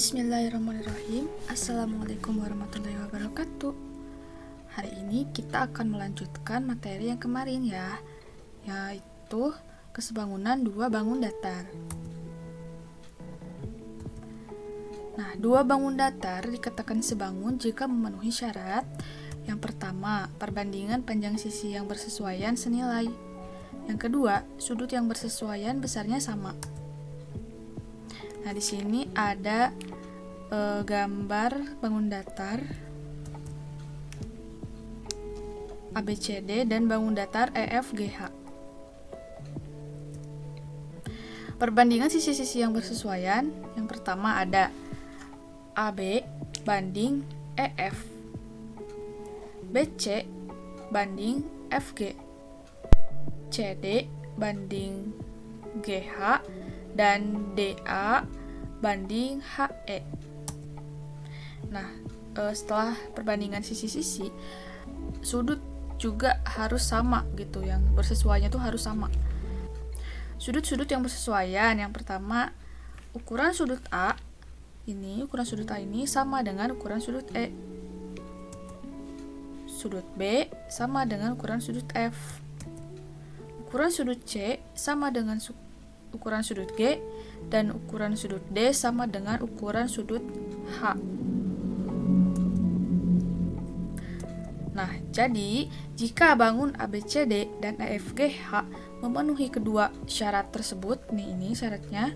Bismillahirrahmanirrahim. Assalamualaikum warahmatullahi wabarakatuh. Hari ini kita akan melanjutkan materi yang kemarin ya, yaitu kesebangunan dua bangun datar. Nah, dua bangun datar dikatakan sebangun jika memenuhi syarat. Yang pertama, perbandingan panjang sisi yang bersesuaian senilai. Yang kedua, sudut yang bersesuaian besarnya sama. Nah, di sini ada gambar bangun datar ABCD dan bangun datar EFGH. Perbandingan sisi-sisi yang bersesuaian. Yang pertama ada AB banding EF, BC banding FG, CD banding GH, dan DA banding HE. Nah, setelah perbandingan sisi-sisi, sudut juga harus sama gitu, yang bersesuaiannya tuh harus sama. Sudut-sudut yang bersesuaian, yang pertama, ukuran sudut A ini sama dengan ukuran sudut E. Sudut B sama dengan ukuran sudut F. Ukuran sudut C sama dengan ukuran sudut G, dan ukuran sudut D sama dengan ukuran sudut H. Nah, jadi jika bangun ABCD dan EFGH memenuhi kedua syarat tersebut, ini syaratnya,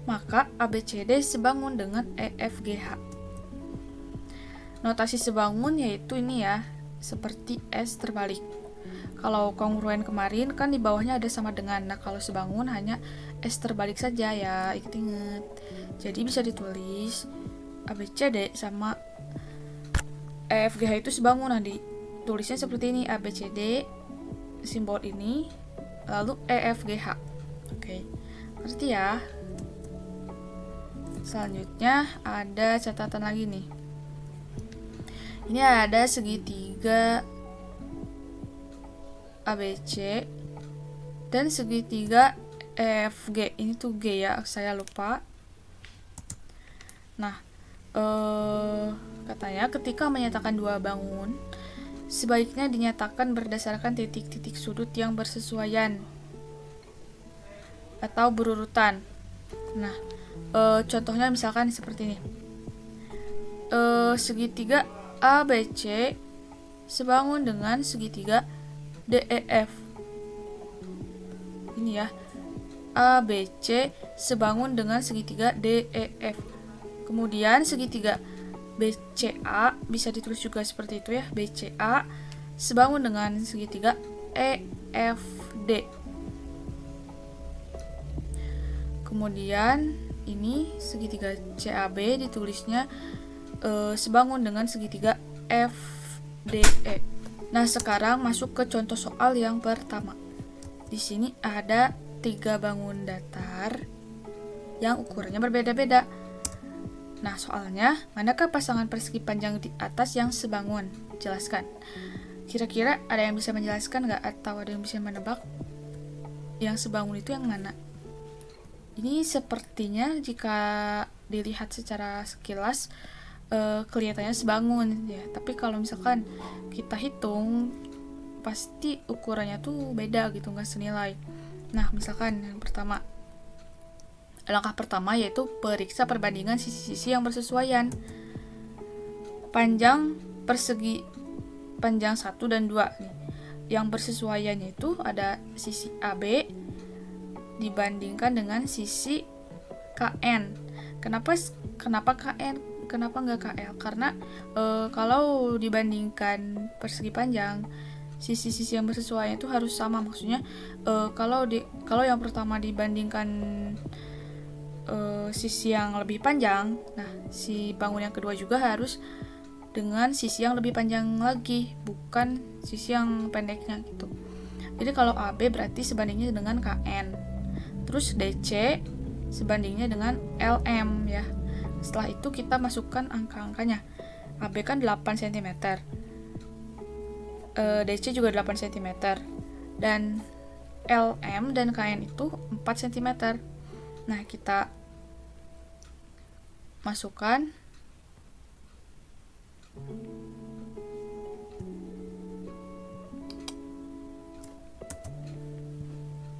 maka ABCD sebangun dengan EFGH. Notasi sebangun yaitu ini ya, seperti S terbalik. Kalau kongruen kemarin kan di bawahnya ada sama dengan. Nah, kalau sebangun hanya S terbalik saja ya, inget. Jadi bisa ditulis ABCD sama EFGH itu sebangun. Nah, ditulisnya seperti ini, ABCD simbol ini lalu EFGH. Oke. Ngerti ya? Selanjutnya ada catatan lagi nih. Ini ada segitiga ABC dan segitiga EFG. Ini tuh G ya, saya lupa. Nah, katanya ketika menyatakan dua bangun, sebaiknya dinyatakan berdasarkan titik-titik sudut yang bersesuaian atau berurutan. Nah, contohnya misalkan seperti ini. Segitiga ABC sebangun dengan segitiga DEF. Ini ya, ABC sebangun dengan segitiga DEF. Kemudian segitiga BCA bisa ditulis juga seperti itu ya, BCA sebangun dengan segitiga EFD. Kemudian ini segitiga CAB ditulisnya sebangun dengan segitiga FDE. Nah, sekarang masuk ke contoh soal yang pertama. Di sini ada 3 bangun datar yang ukurannya berbeda-beda. Nah, soalnya, manakah pasangan persegi panjang di atas yang sebangun? Jelaskan. Kira-kira ada yang bisa menjelaskan nggak? Atau ada yang bisa menebak yang sebangun itu yang mana? Ini sepertinya jika dilihat secara sekilas kelihatannya sebangun ya, tapi kalau misalkan kita hitung pasti ukurannya tuh beda gitu, nggak senilai. Nah, misalkan yang pertama, langkah pertama yaitu periksa perbandingan sisi-sisi yang bersesuaian. Panjang persegi panjang 1 dan 2 nih. Yang bersesuaiannya itu ada sisi AB dibandingkan dengan sisi KN. Kenapa KN? Kenapa nggak KL? Karena kalau dibandingkan persegi panjang, sisi-sisi yang bersesuaian itu harus sama. Maksudnya kalau yang pertama dibandingkan sisi yang lebih panjang, nah si bangun yang kedua juga harus dengan sisi yang lebih panjang lagi, bukan sisi yang pendeknya gitu. Jadi kalau AB berarti sebandingnya dengan KN. Terus DC sebandingnya dengan LM ya. Setelah itu kita masukkan angka-angkanya. AB kan 8 cm. DC juga 8 cm. Dan LM dan KN itu 4 cm. Nah, kita masukkan.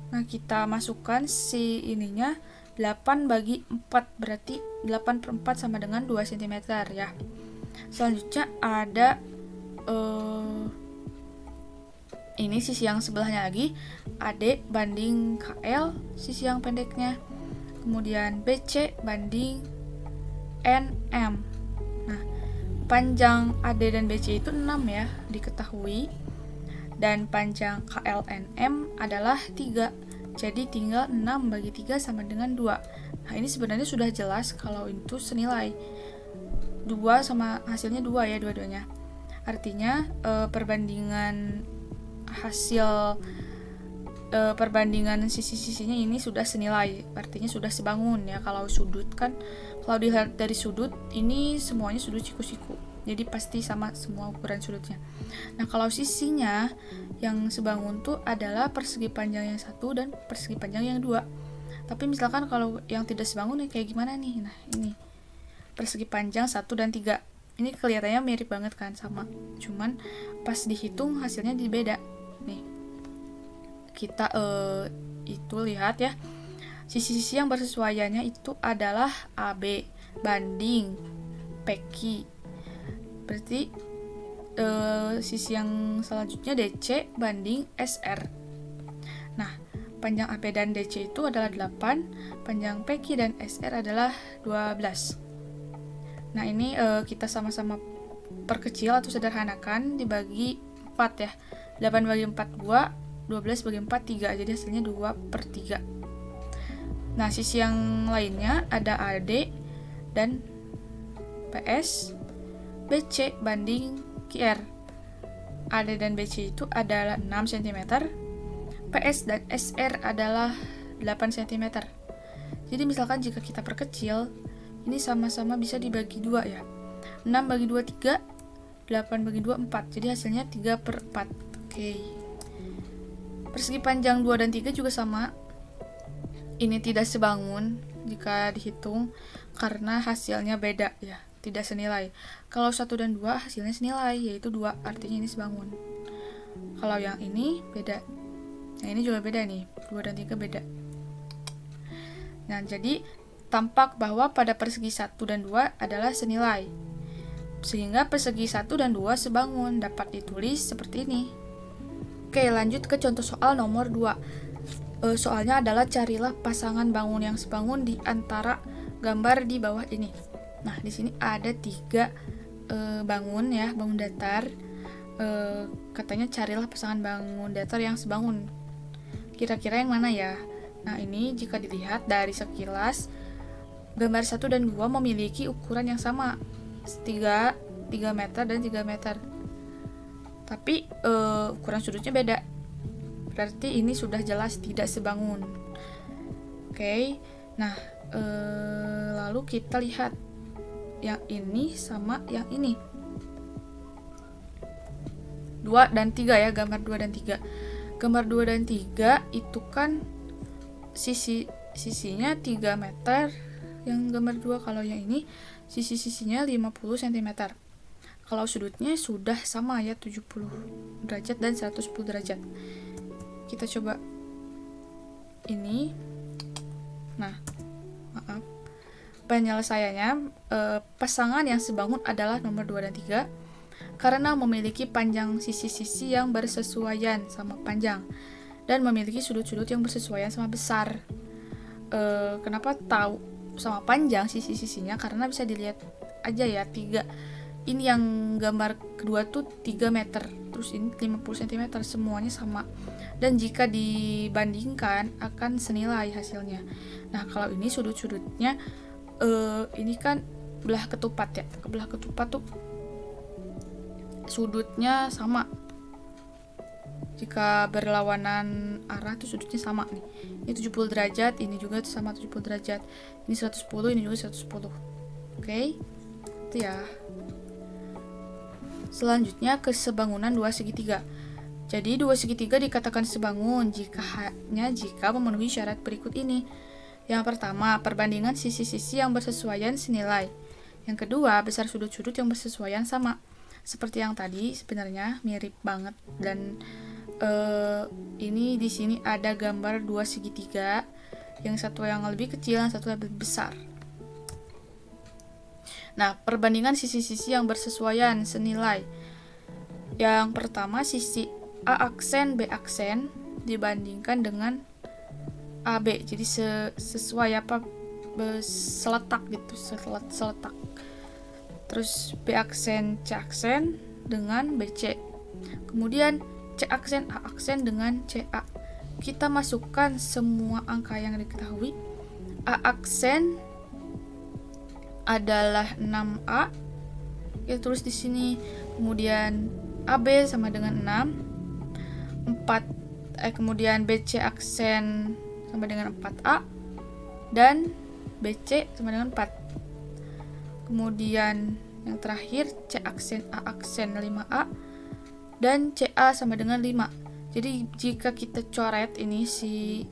Nah, kita masukkan si ininya 8/4, berarti 8/4 sama dengan 2 cm ya. Selanjutnya ada ini sisi yang sebelahnya lagi, AD banding KL, sisi yang pendeknya. Kemudian BC banding NM. Nah, panjang AD dan BC itu 6 ya, diketahui. Dan panjang KLNM adalah 3. Jadi tinggal 6/3 sama dengan 2. Nah, ini sebenarnya sudah jelas kalau itu senilai. 2 sama hasilnya 2 ya dua-duanya. Artinya perbandingan hasil perbandingan sisi-sisinya ini sudah senilai. Artinya sudah sebangun ya. Kalau sudut kan, kalau dilihat dari sudut ini semuanya sudut siku-siku. Jadi pasti sama semua ukuran sudutnya. Nah, kalau sisinya yang sebangun tuh adalah persegi panjang yang 1 dan persegi panjang yang 2. Tapi misalkan kalau yang tidak sebangun ya kayak gimana nih? Nah, ini persegi panjang 1 dan 3. Ini kelihatannya mirip banget kan, sama. Cuman pas dihitung hasilnya beda. Nih. Kita itu lihat ya. Sisi-sisi yang bersesuaiannya itu adalah AB banding PQ. Berarti sisi yang selanjutnya DC banding SR. Nah, panjang AB dan DC itu adalah 8, panjang PQ dan SR adalah 12. Nah, ini kita sama-sama perkecil atau sederhanakan, dibagi 4 ya. 8/4 2, 12/4 3. Jadi hasilnya 2/3. Nah, sisi yang lainnya ada AD dan PS, BC banding QR. AD dan BC itu adalah 6 cm, PS dan SR adalah 8 cm. Jadi misalkan jika kita perkecil, ini sama-sama bisa dibagi 2 ya. 6/2 3, 8/2 4. Jadi hasilnya 3/4. Oke. Persegi panjang 2 dan 3 juga sama. Ini tidak sebangun jika dihitung karena hasilnya beda ya, tidak senilai. Kalau 1 dan 2 hasilnya senilai, yaitu 2, artinya ini sebangun. Kalau yang ini beda. Nah, ini juga beda nih, 2 dan 3 beda. Nah, jadi tampak bahwa pada persegi 1 dan 2 adalah senilai. Sehingga persegi 1 dan 2 sebangun, dapat ditulis seperti ini. Oke, lanjut ke contoh soal nomor 2. Soalnya adalah carilah pasangan bangun yang sebangun di antara gambar di bawah ini. Nah, di sini ada 3 bangun ya, bangun datar. Katanya carilah pasangan bangun datar yang sebangun. Kira-kira yang mana ya? Nah, ini jika dilihat dari sekilas, gambar 1 dan 2 memiliki ukuran yang sama, 3 meter dan 3 meter. Tapi ukuran sudutnya beda. Berarti ini sudah jelas tidak sebangun. Oke. Nah, lalu kita lihat yang ini sama yang ini. 2 dan 3 ya, gambar 2 dan 3. Gambar 2 dan 3 itu kan sisinya 3 meter yang gambar 2. Kalau yang ini sisi-sisinya 50 cm. Kalau sudutnya sudah sama ya, 70 derajat dan 110 derajat. Kita coba ini. Nah, maaf. Penyelesaiannya, pasangan yang sebangun adalah nomor 2 dan 3 karena memiliki panjang sisi-sisi yang bersesuaian sama panjang dan memiliki sudut-sudut yang bersesuaian sama besar. Kenapa tahu sama panjang sisi-sisinya? Karena bisa dilihat aja ya, 3. Ini yang gambar kedua tuh 3 meter, terus ini 50 cm, semuanya sama. Dan jika dibandingkan akan senilai hasilnya. Nah, kalau ini sudut-sudutnya ini kan belah ketupat ya. Belah ketupat tuh sudutnya sama. Jika berlawanan arah tuh sudutnya sama nih. Ini 70 derajat, ini juga sama 70 derajat. Ini 110, ini juga 110. Oke. Itu ya. Selanjutnya ke sebangunan 2 segitiga. Jadi 2 segitiga dikatakan sebangun jika memenuhi syarat berikut ini. Yang pertama, perbandingan sisi-sisi yang bersesuaian senilai. Yang kedua, besar sudut-sudut yang bersesuaian sama. Seperti yang tadi, sebenarnya mirip banget. Dan ini di sini ada gambar dua segitiga, yang satu yang lebih kecil, yang satu lebih besar. Nah, perbandingan sisi-sisi yang bersesuaian senilai. Yang pertama, sisi A aksen B aksen dibandingkan dengan AB, jadi sesuai seletak gitu, seletak. Terus B aksen C aksen dengan BC, kemudian C aksen A aksen dengan CA. Kita masukkan semua angka yang diketahui. A aksen adalah 6A, kita tulis di sini. Kemudian AB sama dengan 6, kemudian BC aksen sama dengan 4A, dan BC sama dengan 4. Kemudian yang terakhir C aksen A aksen 5A, dan CA sama dengan 5. Jadi jika kita coret ini si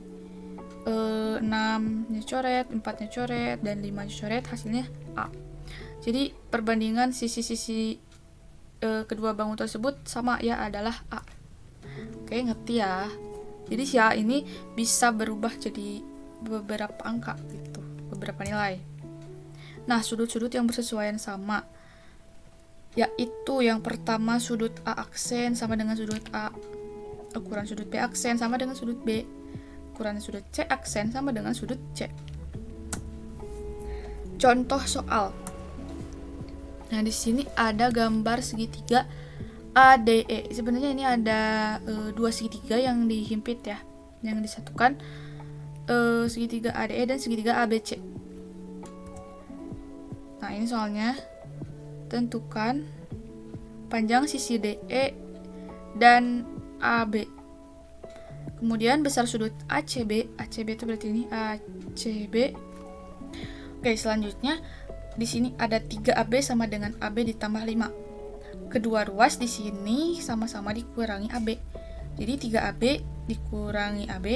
6-nya coret, 4-nya coret, dan 5-nya coret, hasilnya A. Jadi perbandingan sisi-sisi kedua bangun tersebut sama ya adalah A. Oke, ngerti ya? Jadi si A ini bisa berubah jadi beberapa angka gitu, beberapa nilai. Nah, sudut-sudut yang bersesuaian sama, yaitu yang pertama sudut A aksen sama dengan sudut A, ukuran sudut B aksen sama dengan sudut B, ukuran sudut C aksen sama dengan sudut C. Contoh soal. Nah, di sini ada gambar segitiga ADE. Sebenarnya ini ada dua segitiga yang dihimpit ya, yang disatukan, segitiga ADE dan segitiga ABC. Nah, ini soalnya tentukan panjang sisi DE dan AB. Kemudian besar sudut ACB. ACB itu berarti ini ACB. Oke, selanjutnya di sini ada 3AB sama dengan AB ditambah 5. Kedua ruas di sini sama-sama dikurangi AB. Jadi 3AB dikurangi AB,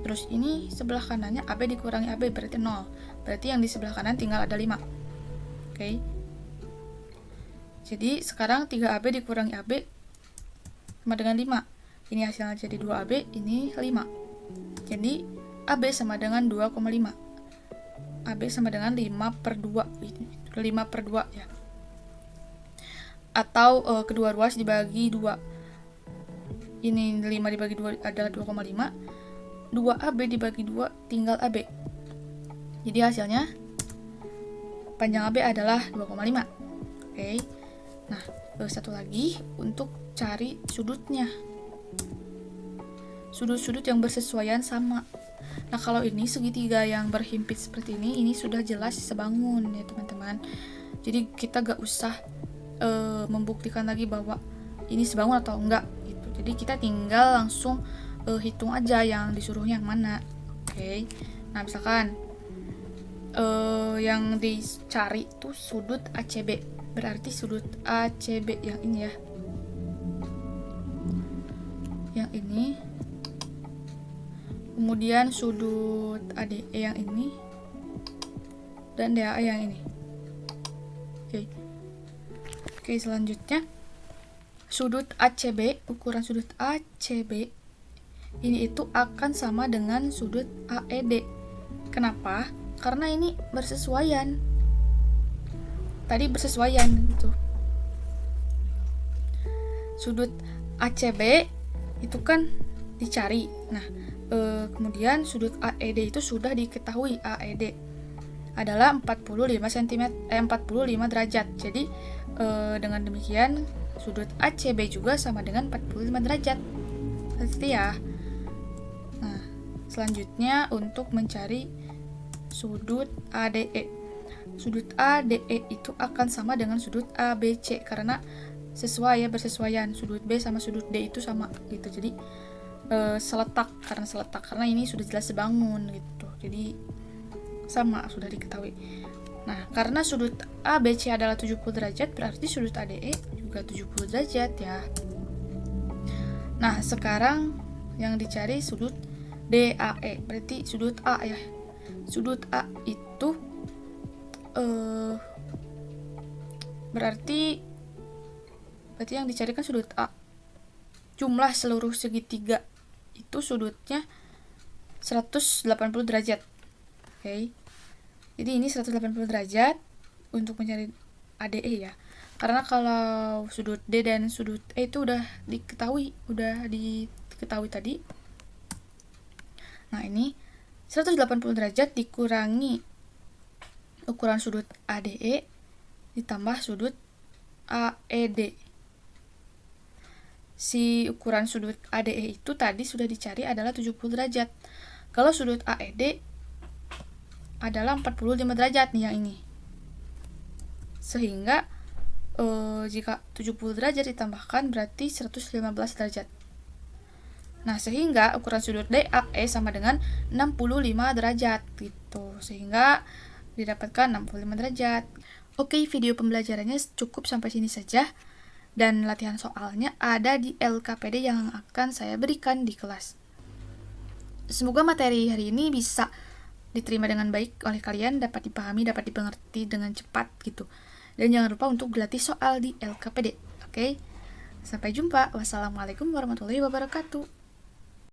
terus ini sebelah kanannya AB dikurangi AB berarti 0. Berarti yang di sebelah kanan tinggal ada 5. Oke. Jadi sekarang 3AB dikurangi AB sama dengan 5. Ini hasilnya jadi 2AB, ini 5. Jadi AB sama dengan 2,5. AB sama dengan 5/2. 5/2 ya. Atau kedua ruas dibagi 2. Ini 5 dibagi 2 adalah 2,5. 2AB dibagi 2 tinggal AB. Jadi hasilnya panjang AB adalah 2,5. Oke. Nah, satu lagi untuk cari sudutnya. Sudut-sudut yang bersesuaian sama. Nah, kalau ini segitiga yang berhimpit seperti ini sudah jelas sebangun ya teman-teman. Jadi kita gak usah membuktikan lagi bahwa ini sebangun atau enggak gitu. Jadi kita tinggal langsung hitung aja yang disuruhnya yang mana. Oke. Nah, misalkan yang dicari tuh sudut ACB. Berarti sudut ACB yang ini ya. Yang ini. Kemudian sudut ADE yang ini. Dan DAE yang ini. Oke, selanjutnya sudut ACB, ukuran sudut ACB ini itu akan sama dengan sudut AED. Kenapa? Karena ini bersesuaian. Tadi bersesuaian gitu. Sudut ACB itu kan dicari. Nah, kemudian sudut AED itu sudah diketahui. AED adalah 45 derajat. Jadi dengan demikian sudut ACB juga sama dengan 45 derajat. Pasti ya. Nah, selanjutnya untuk mencari sudut ADE. Sudut ADE itu akan sama dengan sudut ABC karena sesuai ya, bersesuaian. Sudut B sama sudut D itu sama gitu. Jadi seletak karena ini sudah jelas sebangun gitu. Jadi sama, sudah diketahui. Nah, karena sudut ABC adalah 70 derajat, berarti sudut ADE juga 70 derajat ya. Nah, sekarang yang dicari sudut DAE, berarti sudut A ya. Sudut A itu berarti yang dicarikan sudut A. Jumlah seluruh segitiga itu sudutnya 180 derajat. Oke. Jadi ini 180 derajat untuk mencari ADE ya. Karena kalau sudut D dan sudut E itu udah diketahui tadi. Nah, ini 180 derajat dikurangi ukuran sudut ADE ditambah sudut AED. Si ukuran sudut ADE itu tadi sudah dicari adalah 70 derajat. Kalau sudut AED adalah 45 derajat nih yang ini. Sehingga jika 70 derajat ditambahkan berarti 115 derajat. Nah, sehingga ukuran sudut DAE sama dengan 65 derajat gitu. Sehingga didapatkan 65 derajat. Oke, video pembelajarannya cukup sampai sini saja. Dan latihan soalnya ada di LKPD yang akan saya berikan di kelas. Semoga materi hari ini bisa diterima dengan baik oleh kalian, dapat dipahami, dapat dimengerti dengan cepat gitu. Dan jangan lupa untuk berlatih soal di LKPD. Oke? Sampai jumpa. Wassalamualaikum warahmatullahi wabarakatuh.